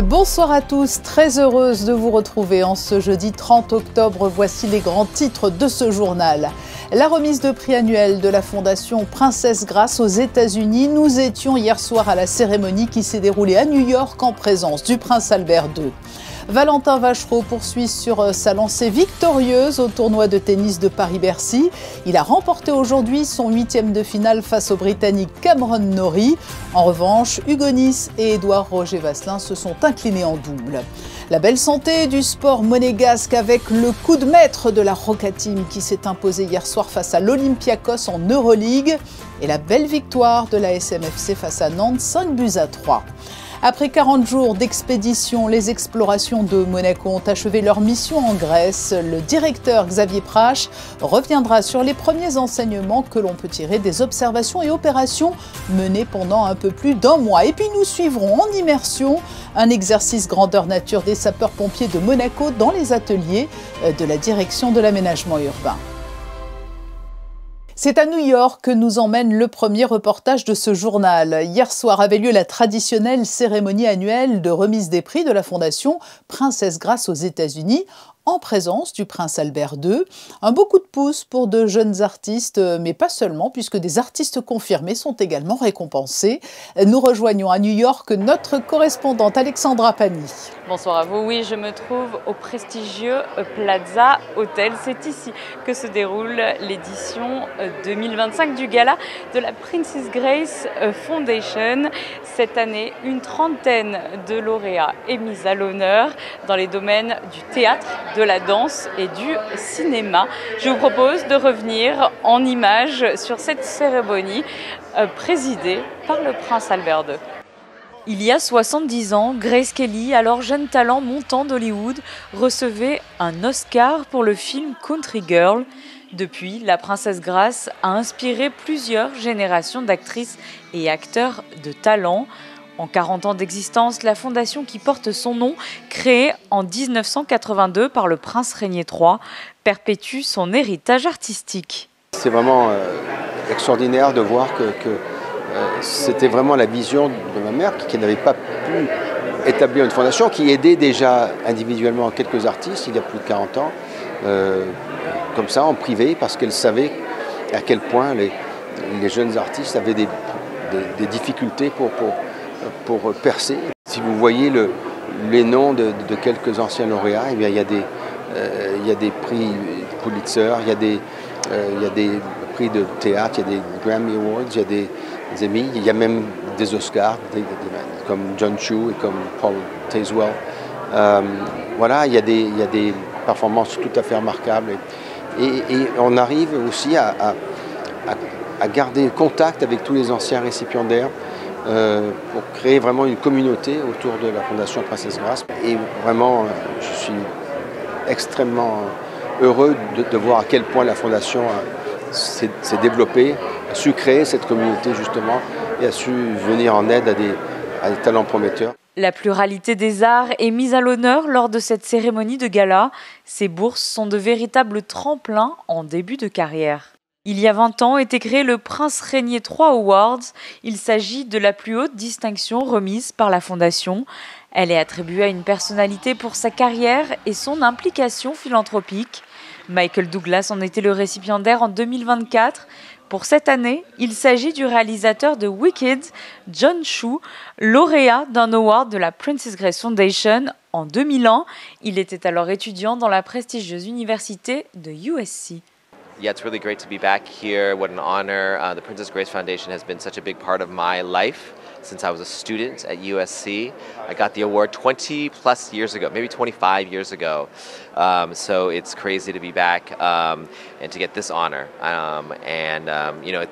Bonsoir à tous, très heureuse de vous retrouver en ce jeudi 30 octobre. Voici les grands titres de ce journal. La remise de prix annuelle de la Fondation Princesse Grace aux États-Unis. Nous étions hier soir à la cérémonie qui s'est déroulée à New York en présence du prince Albert II. Valentin Vachereau poursuit sur sa lancée victorieuse au tournoi de tennis de Paris-Bercy. Il a remporté aujourd'hui son 8e de finale face au Britannique Cameron Norrie. En revanche, Hugo Nys et Édouard Roger-Vasselin se sont inclinés en double. La belle santé du sport monégasque avec le coup de maître de la Roca Team qui s'est imposé hier soir face à l'Olympiakos en Euroleague. Et la belle victoire de la SMFC face à Nantes, 5-3. Après 40 jours d'expédition, les explorations de Monaco ont achevé leur mission en Grèce. Le directeur Xavier Prache reviendra sur les premiers enseignements que l'on peut tirer des observations et opérations menées pendant un peu plus d'un mois. Et puis nous suivrons en immersion un exercice grandeur nature des sapeurs-pompiers de Monaco dans les ateliers de la direction de l'aménagement urbain. C'est à New York que nous emmène le premier reportage de ce journal. Hier soir avait lieu la traditionnelle cérémonie annuelle de remise des prix de la Fondation Princesse Grace aux États-Unis, en présence du prince Albert II. Un beau coup de pouce pour de jeunes artistes, mais pas seulement, puisque des artistes confirmés sont également récompensés. Nous rejoignons à New York notre correspondante Alexandra Pani. Bonsoir à vous. Oui, je me trouve au prestigieux Plaza Hotel. C'est ici que se déroule l'édition 2025 du gala de la Princess Grace Foundation. Cette année, une trentaine de lauréats est mise à l'honneur dans les domaines du théâtre, de la danse et du cinéma. Je vous propose de revenir en images sur cette cérémonie présidée par le prince Albert II. Il y a 70 ans, Grace Kelly, alors jeune talent montant d'Hollywood, recevait un Oscar pour le film Country Girl. Depuis, la princesse Grace a inspiré plusieurs générations d'actrices et acteurs de talent. En 40 ans d'existence, la fondation qui porte son nom, créée en 1982 par le prince Régnier III, perpétue son héritage artistique. C'est vraiment extraordinaire de voir que c'était vraiment la vision de ma mère qui n'avait pas pu établir une fondation, qui aidait déjà individuellement quelques artistes il y a plus de 40 ans, comme ça en privé, parce qu'elle savait à quel point les jeunes artistes avaient des difficultés pour percer. Si vous voyez les noms de quelques anciens lauréats, eh bien, il y a des prix Pulitzer, il y a des prix de théâtre, il y a des Grammy Awards, il y a des Emmy, il y a même des Oscars, comme John Chu et comme Paul Tazewell. Voilà, il y a des performances tout à fait remarquables. Et on arrive aussi à garder contact avec tous les anciens récipiendaires pour créer vraiment une communauté autour de la Fondation Princesse Grace. Et vraiment, je suis extrêmement heureux de voir à quel point la Fondation s'est développée, a su créer cette communauté justement et a su venir en aide à des talents prometteurs. La pluralité des arts est mise à l'honneur lors de cette cérémonie de gala. Ces bourses sont de véritables tremplins en début de carrière. Il y a 20 ans était créé le Prince Régnier III Awards. Il s'agit de la plus haute distinction remise par la Fondation. Elle est attribuée à une personnalité pour sa carrière et son implication philanthropique. Michael Douglas en était le récipiendaire en 2024. Pour cette année, il s'agit du réalisateur de Wicked, John Chu, lauréat d'un award de la Princess Grace Foundation en 2001. Il était alors étudiant dans la prestigieuse université de USC. Yeah, it's really great to be back here. What an honor. The Princess Grace Foundation has been such a big part of my life since I was a student at USC. I got the award 20 plus years ago, maybe 25 years ago. So it's crazy to be back and to get this honor. You know,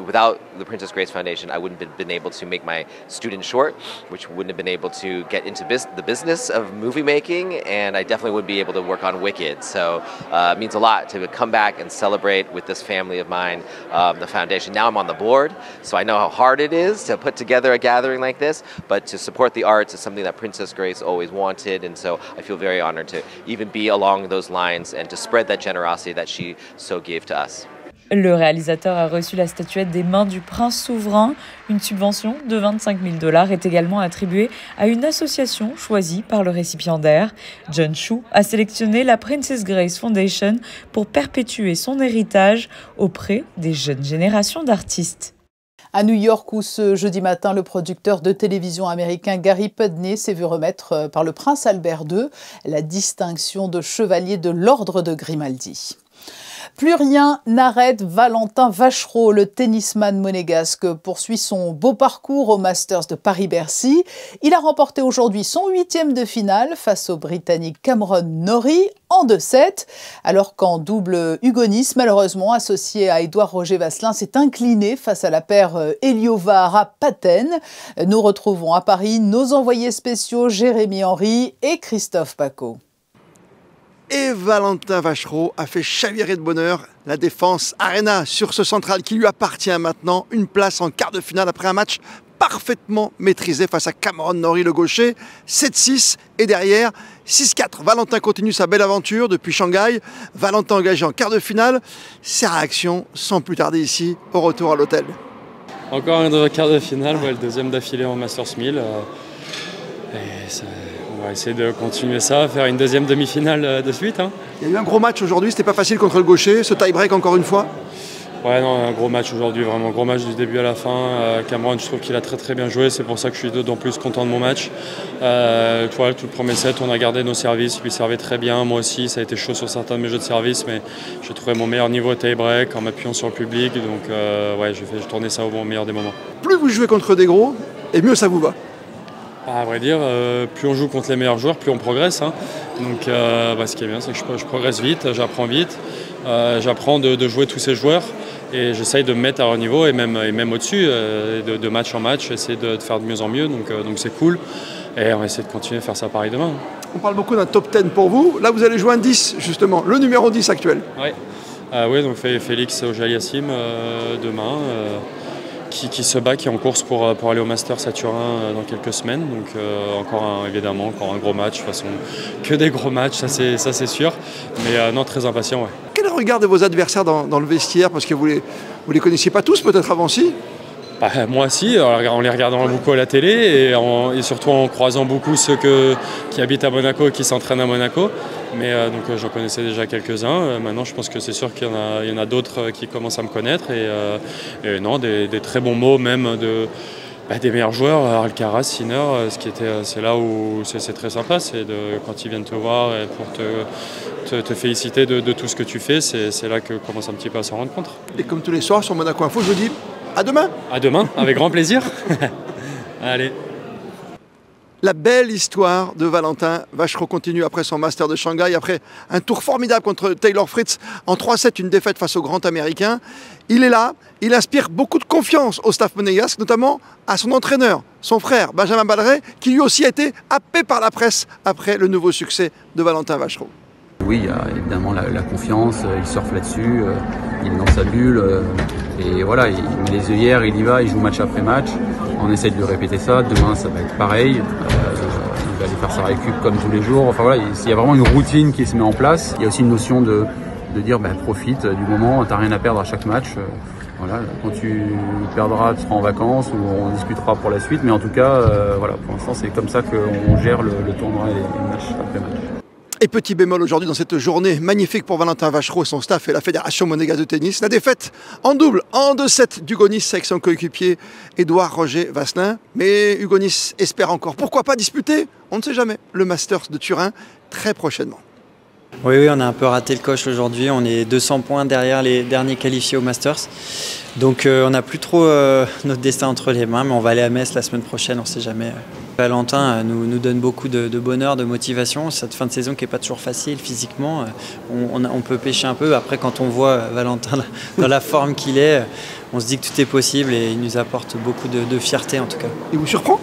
without the Princess Grace Foundation, I wouldn't have been able to make my student short, which wouldn't have been able to get into the business of movie making, and I definitely wouldn't be able to work on Wicked. So it means a lot to come back and celebrate with this family of mine, the foundation. Now I'm on the board, so I know how hard it is to put together a gathering like this, but to support the arts is something that Princess Grace always wanted, and so I feel very honored to even be along those lines and to spread that generosity that she so gave to us. Le réalisateur a reçu la statuette des mains du prince souverain. Une subvention de 25 000 $ est également attribuée à une association choisie par le récipiendaire. John Chu a sélectionné la Princess Grace Foundation pour perpétuer son héritage auprès des jeunes générations d'artistes. À New York, où ce jeudi matin, le producteur de télévision américain Gary Pudney s'est vu remettre par le prince Albert II la distinction de chevalier de l'ordre de Grimaldi. Plus rien n'arrête Valentin Vachereau. Le tennisman monégasque poursuit son beau parcours au Masters de Paris-Bercy. Il a remporté aujourd'hui son 8e de finale face au Britannique Cameron Norrie en 2-7. Alors qu'en double, Hugo Nys, malheureusement associé à Édouard Roger Vasselin, s'est incliné face à la paire Eliovara-Paten. Nous retrouvons à Paris nos envoyés spéciaux Jérémy Henry et Christophe Paco. Et Valentin Vachereau a fait chavirer de bonheur la défense Arena sur ce central qui lui appartient maintenant. Une place en quart de finale après un match parfaitement maîtrisé face à Cameron Norrie, le gaucher. 7-6 et derrière 6-4. Valentin continue sa belle aventure depuis Shanghai. Valentin engagé en quart de finale. Ses réactions sans plus tarder ici au retour à l'hôtel. Encore un quart de finale, le deuxième d'affilée en Masters 1000. On va essayer de continuer ça, faire une deuxième demi-finale de suite. Il y a eu un gros match aujourd'hui, c'était pas facile contre le gaucher, ce tie-break encore une fois. Ouais, non, un gros match aujourd'hui, vraiment gros match du début à la fin. Cameron, je trouve qu'il a très bien joué, c'est pour ça que je suis d'autant plus content de mon match. Tout le premier set, on a gardé nos services, lui servait très bien, moi aussi, ça a été chaud sur certains de mes jeux de service, mais j'ai trouvé mon meilleur niveau au tie-break en m'appuyant sur le public, donc j'ai tourné ça au meilleur des moments. Plus vous jouez contre des gros, et mieux ça vous va. À vrai dire, plus on joue contre les meilleurs joueurs, plus on progresse. Donc ce qui est bien, c'est que je progresse vite, j'apprends vite, j'apprends de jouer tous ces joueurs et j'essaye de me mettre à leur niveau et même au-dessus, de match en match, essayer de faire de mieux en mieux, donc c'est cool. Et on va essayer de continuer à faire ça pareil demain. On parle beaucoup d'un top 10 pour vous, là vous allez jouer un 10 justement, le numéro 10 actuel. Oui, donc Félix Auger-Aliassime demain. Qui se bat, qui est en course pour aller au Masters à Turin dans quelques semaines. Donc encore un gros match, de toute façon que des gros matchs, ça c'est sûr. Mais non, très impatient, ouais. Quel regard de vos adversaires dans le vestiaire? Parce que vous les connaissiez pas tous peut-être avant si? Moi aussi, en les regardant beaucoup à la télé et surtout en croisant beaucoup ceux qui habitent à Monaco et qui s'entraînent à Monaco. Mais donc j'en connaissais déjà quelques-uns. Maintenant, je pense que c'est sûr qu'il y en a d'autres qui commencent à me connaître. Et non, des très bons mots même des meilleurs joueurs, Alcaraz, Sinner. C'est là où c'est très sympa, c'est quand ils viennent te voir et pour te féliciter de tout ce que tu fais, c'est là que commence un petit peu à s'en rendre compte. Et comme tous les soirs sur Monaco Info, je vous dis à demain. À demain, avec grand plaisir. Allez. La belle histoire de Valentin Vachereau continue après son Master de Shanghai, après un tour formidable contre Taylor Fritz en 3-7, une défaite face au grand américain. Il est là, il inspire beaucoup de confiance au staff monégasque, notamment à son entraîneur, son frère Benjamin Balleret, qui lui aussi a été happé par la presse après le nouveau succès de Valentin Vachereau. Oui, il y a évidemment la confiance, il surfe là-dessus, il est dans sa bulle, et voilà, il met les œillères, il y va, il joue match après match, on essaie de lui répéter ça, demain ça va être pareil, il va aller faire sa récup comme tous les jours, enfin voilà, il y a vraiment une routine qui se met en place, il y a aussi une notion de dire profite du moment, t'as rien à perdre à chaque match, voilà, quand tu perdras, tu seras en vacances ou on discutera pour la suite, mais en tout cas, voilà, pour l'instant c'est comme ça qu'on gère le tournoi et les matchs après match. Et petit bémol aujourd'hui dans cette journée magnifique pour Valentin Vachereau et son staff et la Fédération monégasque de tennis, la défaite en double, en 2-7 d'Hugo Nys avec son coéquipier Édouard Roger Vasselin. Mais Hugo Nys espère encore, pourquoi pas disputer, on ne sait jamais, le Masters de Turin très prochainement. Oui, on a un peu raté le coche aujourd'hui, on est 200 points derrière les derniers qualifiés au Masters. Donc on n'a plus trop notre destin entre les mains, mais on va aller à Metz la semaine prochaine, on ne sait jamais. Valentin nous donne beaucoup de bonheur, de motivation. Cette fin de saison qui n'est pas toujours facile physiquement, on peut pêcher un peu. Après, quand on voit Valentin dans la forme qu'il est, on se dit que tout est possible et il nous apporte beaucoup de fierté en tout cas. Il vous surprend ?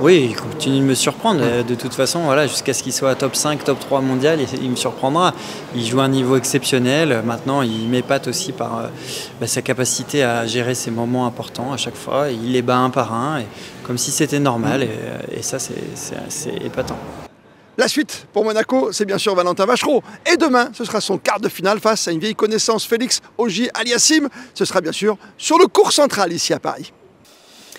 Oui, il continue de me surprendre. De toute façon, voilà, jusqu'à ce qu'il soit top 5, top 3 mondial, il me surprendra. Il joue à un niveau exceptionnel. Maintenant, il m'épate aussi par sa capacité à gérer ses moments importants à chaque fois. Il les bat un par un, comme si c'était normal. Et ça, c'est épatant. La suite pour Monaco, c'est bien sûr Valentin Vachereau. Et demain, ce sera son quart de finale face à une vieille connaissance, Félix Auger-Aliassime. Ce sera bien sûr sur le court central ici à Paris.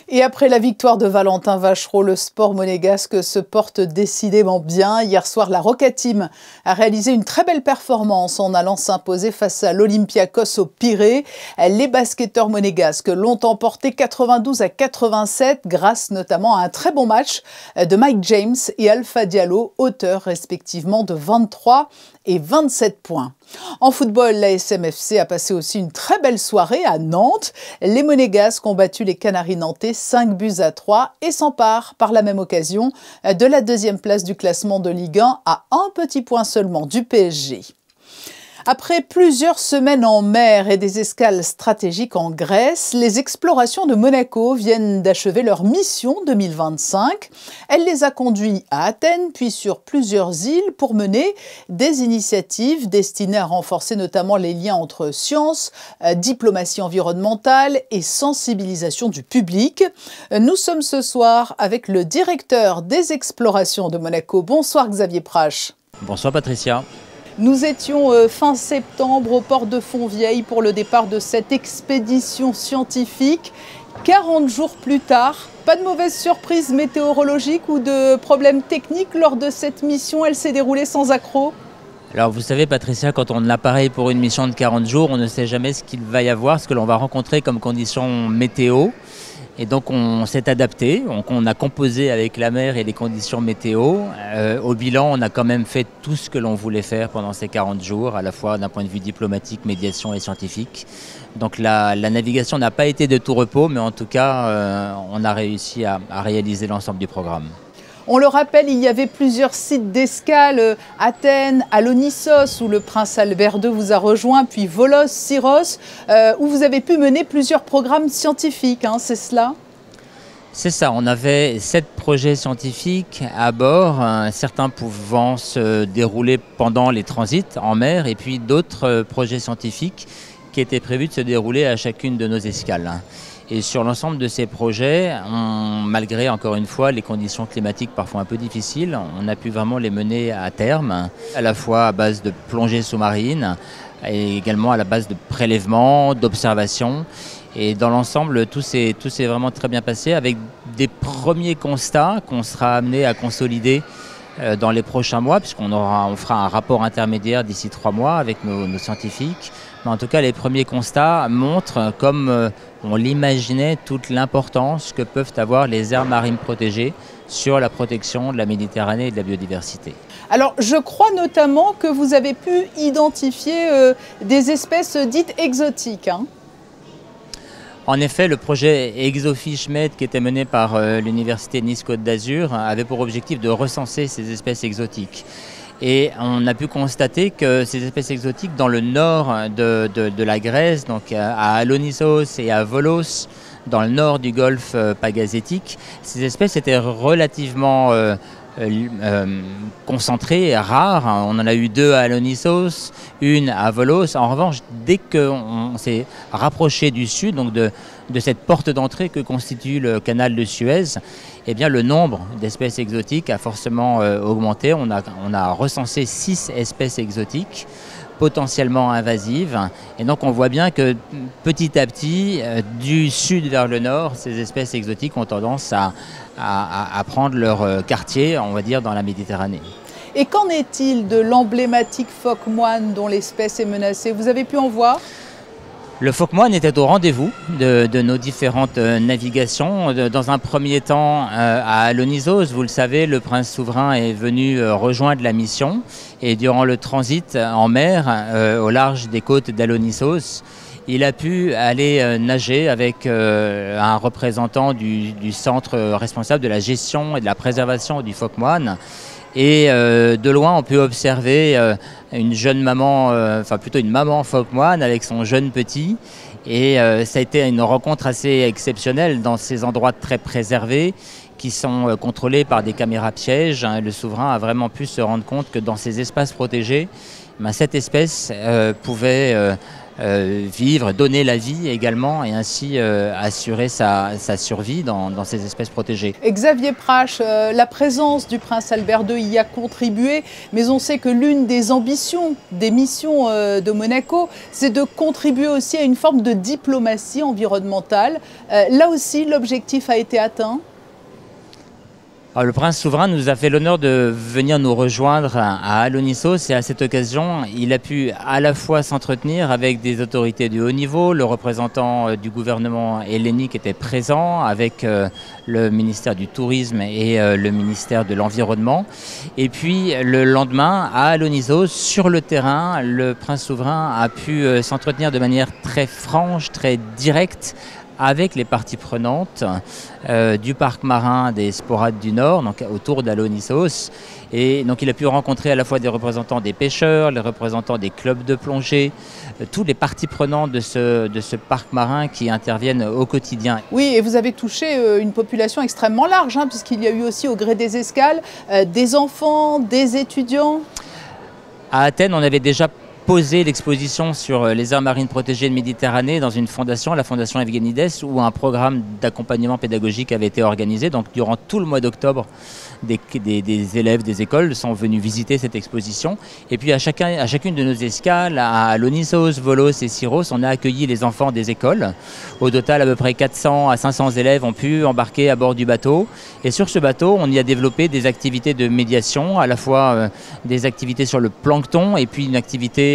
Et après la victoire de Valentin Vachereau, le sport monégasque se porte décidément bien. Hier soir, la Roca Team a réalisé une très belle performance en allant s'imposer face à l'Olympiakos au Pirée. Les basketteurs monégasques l'ont emporté 92-87 grâce notamment à un très bon match de Mike James et Alpha Diallo, auteurs respectivement de 23 et 27 points. En football, la SMFC a passé aussi une très belle soirée à Nantes. Les Monégasques ont battu les Canaries nantais 5-3 et s'emparent par la même occasion de la deuxième place du classement de Ligue 1 à un petit point seulement du PSG. Après plusieurs semaines en mer et des escales stratégiques en Grèce, les explorations de Monaco viennent d'achever leur mission 2025. Elle les a conduits à Athènes, puis sur plusieurs îles pour mener des initiatives destinées à renforcer notamment les liens entre sciences, diplomatie environnementale et sensibilisation du public. Nous sommes ce soir avec le directeur des explorations de Monaco. Bonsoir Xavier Prache. Bonsoir Patricia. Nous étions fin septembre au port de Fontvieille pour le départ de cette expédition scientifique. 40 jours plus tard, pas de mauvaise surprise météorologique ou de problèmes techniques lors de cette mission. Elle s'est déroulée sans accroc. Alors vous savez Patricia, quand on a pareil pour une mission de 40 jours, on ne sait jamais ce qu'il va y avoir, ce que l'on va rencontrer comme conditions météo. Et donc on s'est adapté, on a composé avec la mer et les conditions météo. Au bilan, on a quand même fait tout ce que l'on voulait faire pendant ces 40 jours, à la fois d'un point de vue diplomatique, médiation et scientifique. Donc la navigation n'a pas été de tout repos, mais en tout cas, on a réussi à réaliser l'ensemble du programme. On le rappelle, il y avait plusieurs sites d'escale, Athènes, Alonissos, où le prince Albert II vous a rejoint, puis Volos, Syros, où vous avez pu mener plusieurs programmes scientifiques, hein, c'est cela ? C'est ça, on avait 7 projets scientifiques à bord, certains pouvant se dérouler pendant les transits en mer, et puis d'autres projets scientifiques qui étaient prévus de se dérouler à chacune de nos escales. Et sur l'ensemble de ces projets, malgré encore une fois les conditions climatiques parfois un peu difficiles, on a pu vraiment les mener à terme, à la fois à base de plongée sous-marine et également à la base de prélèvements, d'observations. Et dans l'ensemble, tout s'est vraiment très bien passé avec des premiers constats qu'on sera amené à consolider dans les prochains mois, puisqu'on fera un rapport intermédiaire d'ici 3 mois avec nos scientifiques. Mais en tout cas, les premiers constats montrent, comme on l'imaginait, toute l'importance que peuvent avoir les aires marines protégées sur la protection de la Méditerranée et de la biodiversité. Alors, je crois notamment que vous avez pu identifier des espèces dites exotiques, hein. En effet, le projet ExoFishMed qui était mené par l'Université Nice-Côte d'Azur avait pour objectif de recenser ces espèces exotiques. Et on a pu constater que ces espèces exotiques dans le nord de la Grèce, donc à Alonissos et à Volos, dans le nord du golfe Pagazétique, ces espèces étaient relativement concentrées, rares. On en a eu 2 à Alonissos, une à Volos. En revanche, dès qu'on s'est rapproché du sud, donc de cette porte d'entrée que constitue le canal de Suez, eh bien, le nombre d'espèces exotiques a forcément augmenté. On a recensé 6 espèces exotiques potentiellement invasives. Et donc on voit bien que petit à petit, du sud vers le nord, ces espèces exotiques ont tendance à prendre leur quartier, on va dire, dans la Méditerranée. Et qu'en est-il de l'emblématique phoque moine dont l'espèce est menacée? Vous avez pu en voir? Le phoque moine était au rendez-vous de nos différentes navigations. Dans un premier temps, à Alonissos, vous le savez, le prince souverain est venu rejoindre la mission. Et durant le transit en mer, au large des côtes d'Alonissos, il a pu aller nager avec un représentant du centre responsable de la gestion et de la préservation du phoque moine. Et de loin, on peut observer une jeune maman, enfin plutôt une maman phoque moine avec son jeune petit. Et ça a été une rencontre assez exceptionnelle dans ces endroits très préservés qui sont contrôlés par des caméras pièges. Le souverain a vraiment pu se rendre compte que dans ces espaces protégés, cette espèce pouvait vivre, donner la vie également et ainsi assurer sa survie dans ces espèces protégées. Xavier Prache, la présence du prince Albert II y a contribué, mais on sait que l'une des ambitions, des missions de Monaco, c'est de contribuer aussi à une forme de diplomatie environnementale. Là aussi, l'objectif a été atteint. Alors, le prince souverain nous a fait l'honneur de venir nous rejoindre à Alonissos et à cette occasion, il a pu à la fois s'entretenir avec des autorités de haut niveau, le représentant du gouvernement hellénique était présent avec le ministère du Tourisme et le ministère de l'Environnement. Et puis le lendemain, à Alonissos, sur le terrain, le prince souverain a pu s'entretenir de manière très franche, très directe avec les parties prenantes du parc marin des Sporades du Nord, donc autour d'Alonissos. Et donc il a pu rencontrer à la fois des représentants des pêcheurs, les représentants des clubs de plongée, tous les parties prenantes de ce parc marin qui interviennent au quotidien. Oui, et vous avez touché une population extrêmement large, hein, puisqu'il y a eu aussi au gré des escales des enfants, des étudiants. À Athènes, on avait déjà posé l'exposition sur les aires marines protégées de Méditerranée dans une fondation, la fondation Evgenides, où un programme d'accompagnement pédagogique avait été organisé. Donc durant tout le mois d'octobre, des élèves des écoles sont venus visiter cette exposition. Et puis à chacune de nos escales, à Alonissos, Volos et Syros, on a accueilli les enfants des écoles. Au total, à peu près 400 à 500 élèves ont pu embarquer à bord du bateau. Et sur ce bateau, on y a développé des activités de médiation, à la fois des activités sur le plancton et puis une activité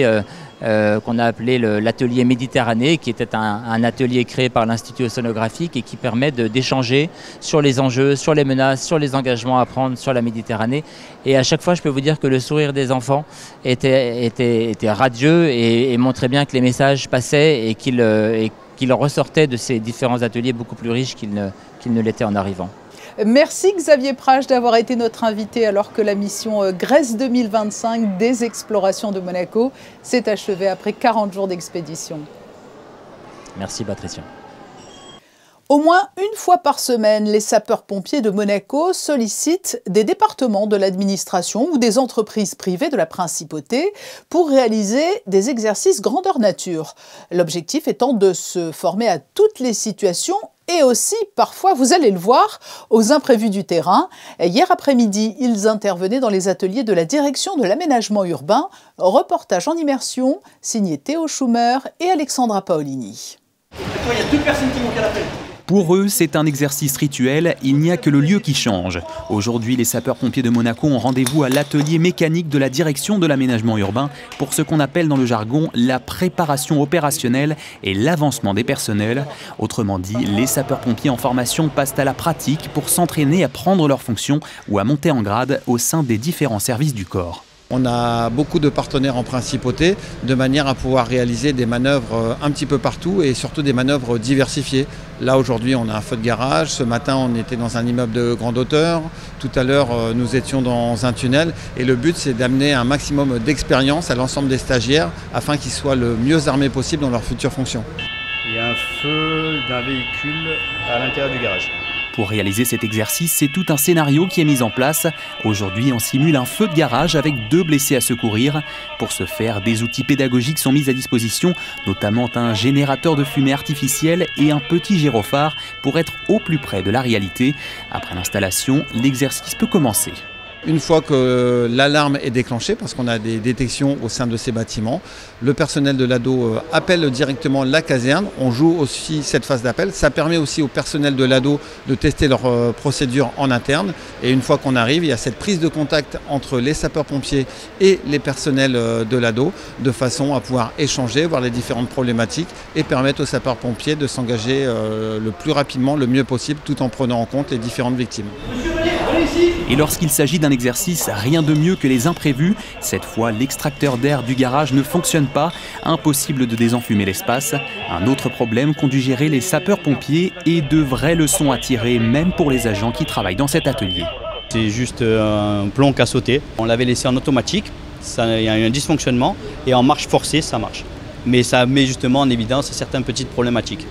qu'on a appelé l'atelier Méditerranée, qui était un atelier créé par l'Institut océanographique et qui permet d'échanger sur les enjeux, sur les menaces, sur les engagements à prendre sur la Méditerranée. Et à chaque fois, je peux vous dire que le sourire des enfants était radieux et montrait bien que les messages passaient et qu'ils ressortaient de ces différents ateliers beaucoup plus riches qu'ils ne l'étaient en arrivant. Merci Xavier Prache d'avoir été notre invité alors que la mission Grèce 2025 des explorations de Monaco s'est achevée après 40 jours d'expédition. Merci Patricia. Au moins une fois par semaine, les sapeurs-pompiers de Monaco sollicitent des départements de l'administration ou des entreprises privées de la principauté pour réaliser des exercices grandeur nature. L'objectif étant de se former à toutes les situations et aussi, parfois, vous allez le voir, aux imprévus du terrain. Hier après-midi, ils intervenaient dans les ateliers de la direction de l'aménagement urbain. Reportage en immersion, signé Théo Schumer et Alexandra Paolini. Il y a deux personnes qui manquent à l'appel. Pour eux, c'est un exercice rituel, il n'y a que le lieu qui change. Aujourd'hui, les sapeurs-pompiers de Monaco ont rendez-vous à l'atelier mécanique de la direction de l'aménagement urbain pour ce qu'on appelle dans le jargon la préparation opérationnelle et l'avancement des personnels. Autrement dit, les sapeurs-pompiers en formation passent à la pratique pour s'entraîner à prendre leurs fonctions ou à monter en grade au sein des différents services du corps. On a beaucoup de partenaires en principauté de manière à pouvoir réaliser des manœuvres un petit peu partout et surtout des manœuvres diversifiées. Là aujourd'hui on a un feu de garage, ce matin on était dans un immeuble de grande hauteur, tout à l'heure nous étions dans un tunnel et le but c'est d'amener un maximum d'expérience à l'ensemble des stagiaires afin qu'ils soient le mieux armés possible dans leurs futures fonctions. Il y a un feu d'un véhicule à l'intérieur du garage. Pour réaliser cet exercice, c'est tout un scénario qui est mis en place. Aujourd'hui, on simule un feu de garage avec 2 blessés à secourir. Pour ce faire, des outils pédagogiques sont mis à disposition, notamment un générateur de fumée artificielle et un petit gyrophare pour être au plus près de la réalité. Après l'installation, l'exercice peut commencer. Une fois que l'alarme est déclenchée, parce qu'on a des détections au sein de ces bâtiments, le personnel de l'ADO appelle directement la caserne. On joue aussi cette phase d'appel. Ça permet aussi au personnel de l'ADO de tester leurs procédures en interne. Et une fois qu'on arrive, il y a cette prise de contact entre les sapeurs-pompiers et les personnels de l'ADO, de façon à pouvoir échanger, voir les différentes problématiques et permettre aux sapeurs-pompiers de s'engager le plus rapidement, le mieux possible, tout en prenant en compte les différentes victimes. Et lorsqu'il s'agit d'un exercice, rien de mieux que les imprévus. Cette fois, l'extracteur d'air du garage ne fonctionne pas. Impossible de désenfumer l'espace. Un autre problème qu'ont dû gérer les sapeurs-pompiers et de vraies leçons à tirer, même pour les agents qui travaillent dans cet atelier. C'est juste un plomb qui a sauté. On l'avait laissé en automatique, il y a eu un dysfonctionnement et en marche forcée, ça marche. Mais ça met justement en évidence certaines petites problématiques.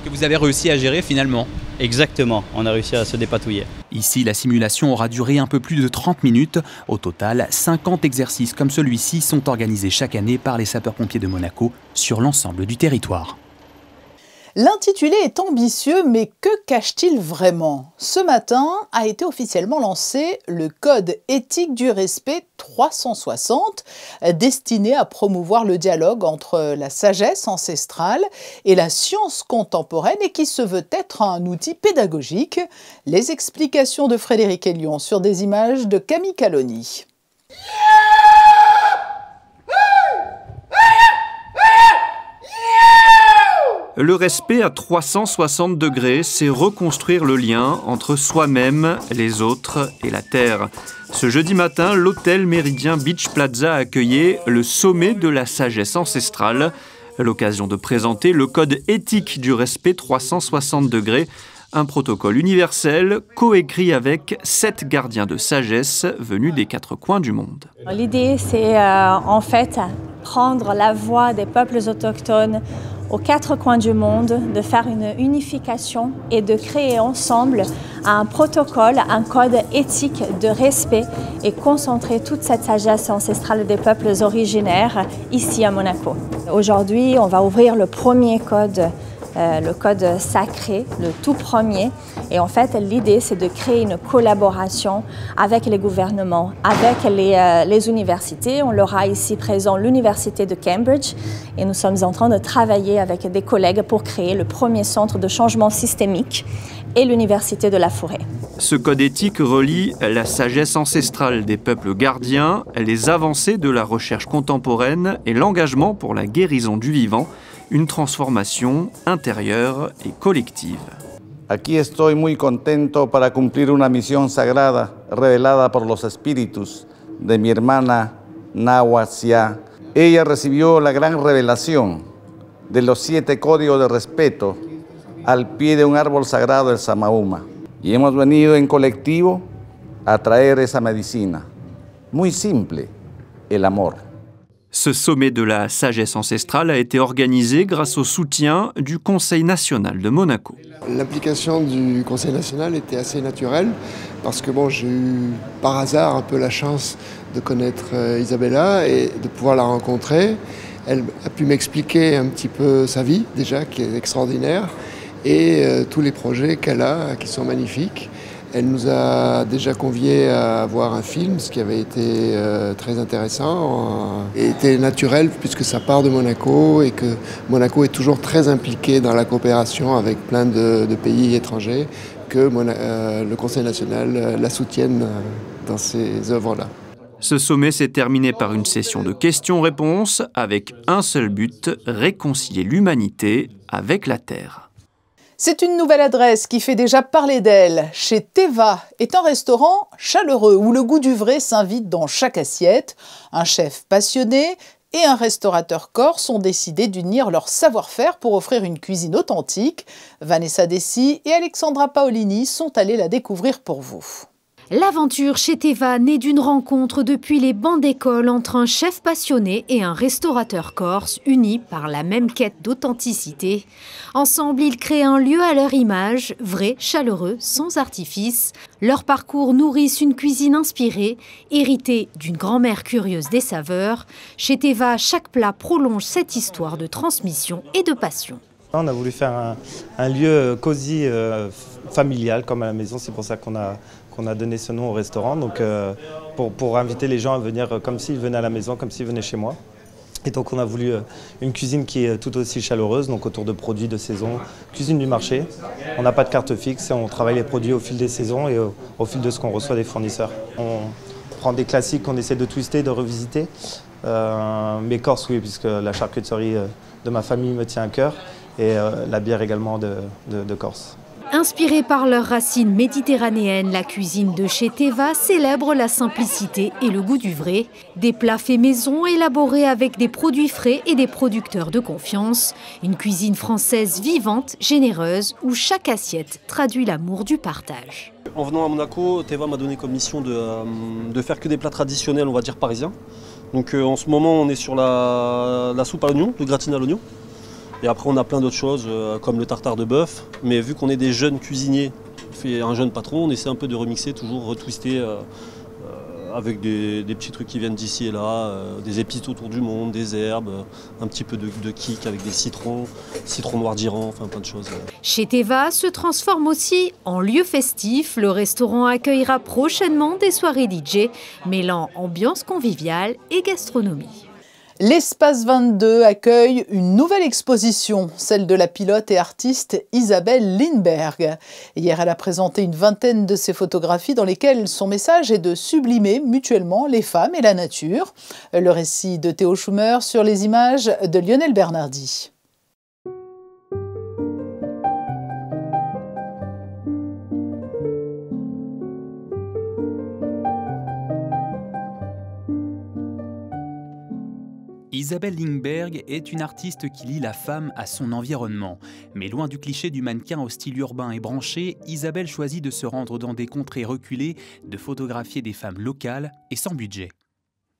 Que vous avez réussi à gérer finalement? Exactement, on a réussi à se dépatouiller. Ici, la simulation aura duré un peu plus de 30 minutes. Au total, 50 exercices comme celui-ci sont organisés chaque année par les sapeurs-pompiers de Monaco sur l'ensemble du territoire. L'intitulé est ambitieux, mais que cache-t-il vraiment? Ce matin a été officiellement lancé le Code éthique du respect 360, destiné à promouvoir le dialogue entre la sagesse ancestrale et la science contemporaine et qui se veut être un outil pédagogique. Les explications de Frédéric Elion sur des images de Camille Caloni. Le respect à 360 degrés, c'est reconstruire le lien entre soi-même, les autres et la Terre. Ce jeudi matin, l'hôtel Méridien Beach Plaza accueillait le sommet de la sagesse ancestrale. L'occasion de présenter le code éthique du respect 360 degrés, un protocole universel coécrit avec 7 gardiens de sagesse venus des 4 coins du monde. L'idée, c'est en fait prendre la voix des peuples autochtones aux 4 coins du monde, de faire une unification et de créer ensemble un protocole, un code éthique de respect et concentrer toute cette sagesse ancestrale des peuples originaires ici à Monaco. Aujourd'hui, on va ouvrir le premier code, le code sacré, le tout premier. Et en fait, l'idée, c'est de créer une collaboration avec les gouvernements, avec les universités. On l'aura ici présent l'université de Cambridge et nous sommes en train de travailler avec des collègues pour créer le premier centre de changement systémique et l'université de la Forêt. Ce code éthique relie la sagesse ancestrale des peuples gardiens, les avancées de la recherche contemporaine et l'engagement pour la guérison du vivant, une transformation intérieure et collective. Aquí estoy muy contento para cumplir una misión sagrada revelada por los espíritus de mi hermana Nahua Sia. Ella recibió la gran revelación de los 7 códigos de respeto al pie de un árbol sagrado del Samauma. Y hemos venido en colectivo a traer esa medicina. Muy simple, el amor. Ce sommet de la sagesse ancestrale a été organisé grâce au soutien du Conseil national de Monaco. L'implication du Conseil national était assez naturelle parce que bon, j'ai eu par hasard un peu la chance de connaître Isabella et de pouvoir la rencontrer. Elle a pu m'expliquer un petit peu sa vie déjà, qui est extraordinaire, et tous les projets qu'elle a, qui sont magnifiques. Elle nous a déjà conviés à voir un film, ce qui avait été très intéressant et était naturel puisque ça part de Monaco et que Monaco est toujours très impliqué dans la coopération avec plein de pays étrangers, que le Conseil national la soutienne dans ces œuvres-là. Ce sommet s'est terminé par une session de questions-réponses avec un seul but, réconcilier l'humanité avec la Terre. C'est une nouvelle adresse qui fait déjà parler d'elle. Chez Teva est un restaurant chaleureux où le goût du vrai s'invite dans chaque assiette. Un chef passionné et un restaurateur corse ont décidé d'unir leur savoir-faire pour offrir une cuisine authentique. Vanessa Dessy et Alexandra Paolini sont allées la découvrir pour vous. L'aventure chez Teva naît d'une rencontre depuis les bancs d'école entre un chef passionné et un restaurateur corse unis par la même quête d'authenticité. Ensemble, ils créent un lieu à leur image, vrai, chaleureux, sans artifice. Leur parcours nourrissent une cuisine inspirée, héritée d'une grand-mère curieuse des saveurs. Chez Teva, chaque plat prolonge cette histoire de transmission et de passion. On a voulu faire un lieu cosy, familial, comme à la maison. C'est pour ça qu'on a donné ce nom au restaurant, donc pour inviter les gens à venir comme s'ils venaient à la maison, comme s'ils venaient chez moi. Et donc on a voulu une cuisine qui est tout aussi chaleureuse, donc autour de produits de saison, cuisine du marché. On n'a pas de carte fixe, on travaille les produits au fil des saisons et au fil de ce qu'on reçoit des fournisseurs. On prend des classiques qu'on essaie de twister, de revisiter. Mais corse, oui, puisque la charcuterie de ma famille me tient à cœur et la bière également de Corse. Inspirée par leurs racines méditerranéennes, la cuisine de chez Teva célèbre la simplicité et le goût du vrai. Des plats faits maison élaborés avec des produits frais et des producteurs de confiance. Une cuisine française vivante, généreuse, où chaque assiette traduit l'amour du partage. En venant à Monaco, Teva m'a donné comme mission de faire que des plats traditionnels, on va dire parisiens. Donc en ce moment, on est sur la soupe à l'oignon, le gratiné à l'oignon. Et après, on a plein d'autres choses comme le tartare de bœuf. Mais vu qu'on est des jeunes cuisiniers, un jeune patron, on essaie un peu de remixer, toujours retwister avec des petits trucs qui viennent d'ici et là, des épices autour du monde, des herbes, un petit peu de kick avec des citrons noirs d'Iran, enfin plein de choses. Chez Teva se transforme aussi en lieu festif. Le restaurant accueillera prochainement des soirées DJ, mêlant ambiance conviviale et gastronomie. L'Espace 22 accueille une nouvelle exposition, celle de la pilote et artiste Isabelle Lindberg. Hier, elle a présenté une vingtaine de ses photographies dans lesquelles son message est de sublimer mutuellement les femmes et la nature. Le récit de Théo Schumer sur les images de Lionel Bernardi. Isabelle Lindberg est une artiste qui lie la femme à son environnement. Mais loin du cliché du mannequin au style urbain et branché, Isabelle choisit de se rendre dans des contrées reculées, de photographier des femmes locales et sans budget.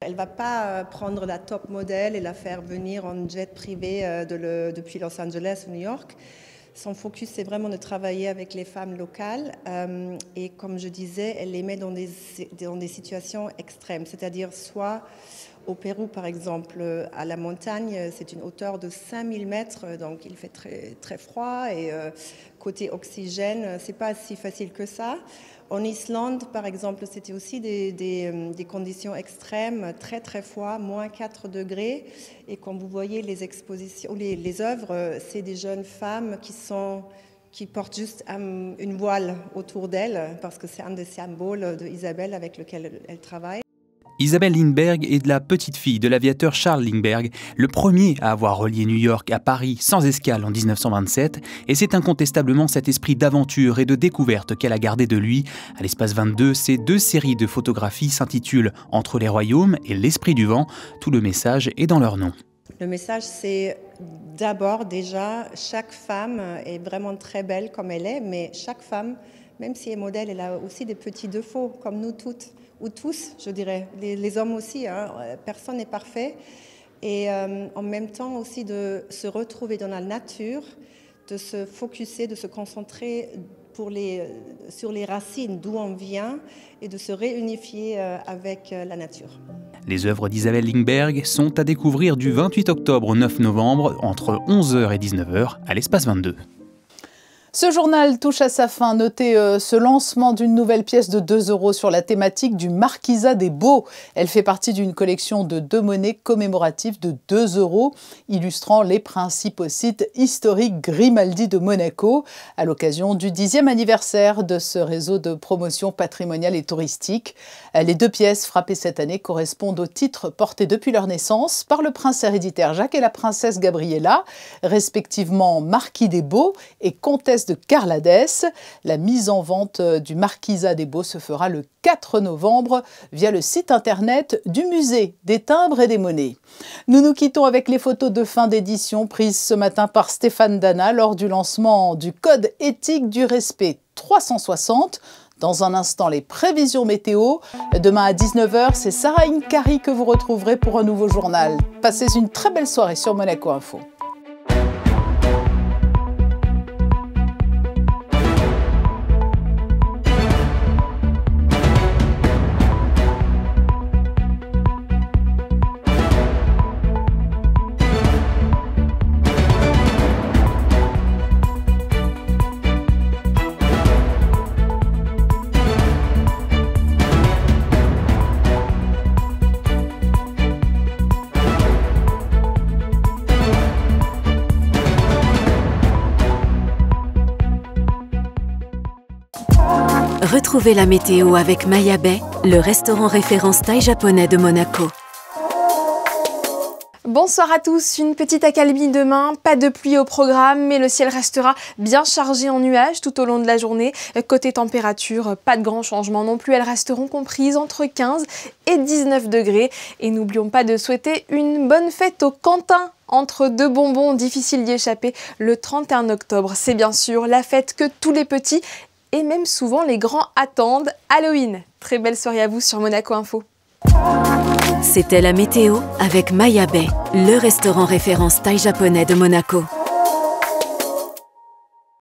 Elle ne va pas prendre la top modèle et la faire venir en jet privé depuis Los Angeles ou New York. Son focus, c'est vraiment de travailler avec les femmes locales et comme je disais, elle les met dans des situations extrêmes, c'est-à-dire soit au Pérou, par exemple, à la montagne, c'est une hauteur de 5000 mètres, donc il fait très, très froid et côté oxygène, c'est pas si facile que ça. En Islande, par exemple, c'était aussi des conditions extrêmes, très très froid, moins 4 degrés. Et quand vous voyez les expositions, les œuvres, c'est des jeunes femmes qui portent juste une voile autour d'elles, parce que c'est un des symboles d'Isabelle avec lequel elle travaille. Isabelle Lindberg est la petite-fille de l'aviateur Charles Lindbergh, le premier à avoir relié New York à Paris sans escale en 1927, et c'est incontestablement cet esprit d'aventure et de découverte qu'elle a gardé de lui. À l'Espace 22, ces 2 séries de photographies s'intitulent « Entre les royaumes » et « L'esprit du vent ». Tout le message est dans leur nom. Le message, c'est d'abord déjà, chaque femme est vraiment très belle comme elle est, mais chaque femme, même si elle est modèle, elle a aussi des petits défauts, comme nous toutes. Ou tous, je dirais, les hommes aussi, hein. Personne n'est parfait. Et en même temps aussi de se retrouver dans la nature, de se focuser, de se concentrer sur les racines d'où on vient et de se réunifier avec la nature. Les œuvres d'Isabelle Lindberg sont à découvrir du 28 octobre au 9 novembre entre 11h et 19h à l'Espace 22. Ce journal touche à sa fin. Notez ce lancement d'une nouvelle pièce de 2 € sur la thématique du Marquisat des Beaux. Elle fait partie d'une collection de 2 monnaies commémoratives de 2 €, illustrant les principaux sites historiques Grimaldi de Monaco, à l'occasion du 10e anniversaire de ce réseau de promotion patrimoniale et touristique. Les 2 pièces frappées cette année correspondent aux titres portés depuis leur naissance par le prince héréditaire Jacques et la princesse Gabriella, respectivement Marquis des Beaux et Comtesse de Carladès. La mise en vente du Marquisat des Beaux se fera le 4 novembre via le site internet du musée des timbres et des monnaies. Nous nous quittons avec les photos de fin d'édition prises ce matin par Stéphane Dana lors du lancement du Code éthique du respect 360. Dans un instant, les prévisions météo. Demain à 19h, c'est Sarah Inkari que vous retrouverez pour un nouveau journal. Passez une très belle soirée sur Monaco Info. Retrouvez la météo avec Maya Bay, le restaurant référence thaï japonais de Monaco. Bonsoir à tous, une petite accalmie demain, pas de pluie au programme, mais le ciel restera bien chargé en nuages tout au long de la journée. Côté température, pas de grands changements non plus, elles resteront comprises entre 15 et 19 degrés. Et n'oublions pas de souhaiter une bonne fête au Quentin. Entre 2 bonbons, difficile d'y échapper, le 31 octobre, c'est bien sûr la fête que tous les petits et même souvent les grands attendent, Halloween. Très belle soirée à vous sur Monaco Info. C'était la météo avec Maya Bay, le restaurant référence thaï japonais de Monaco.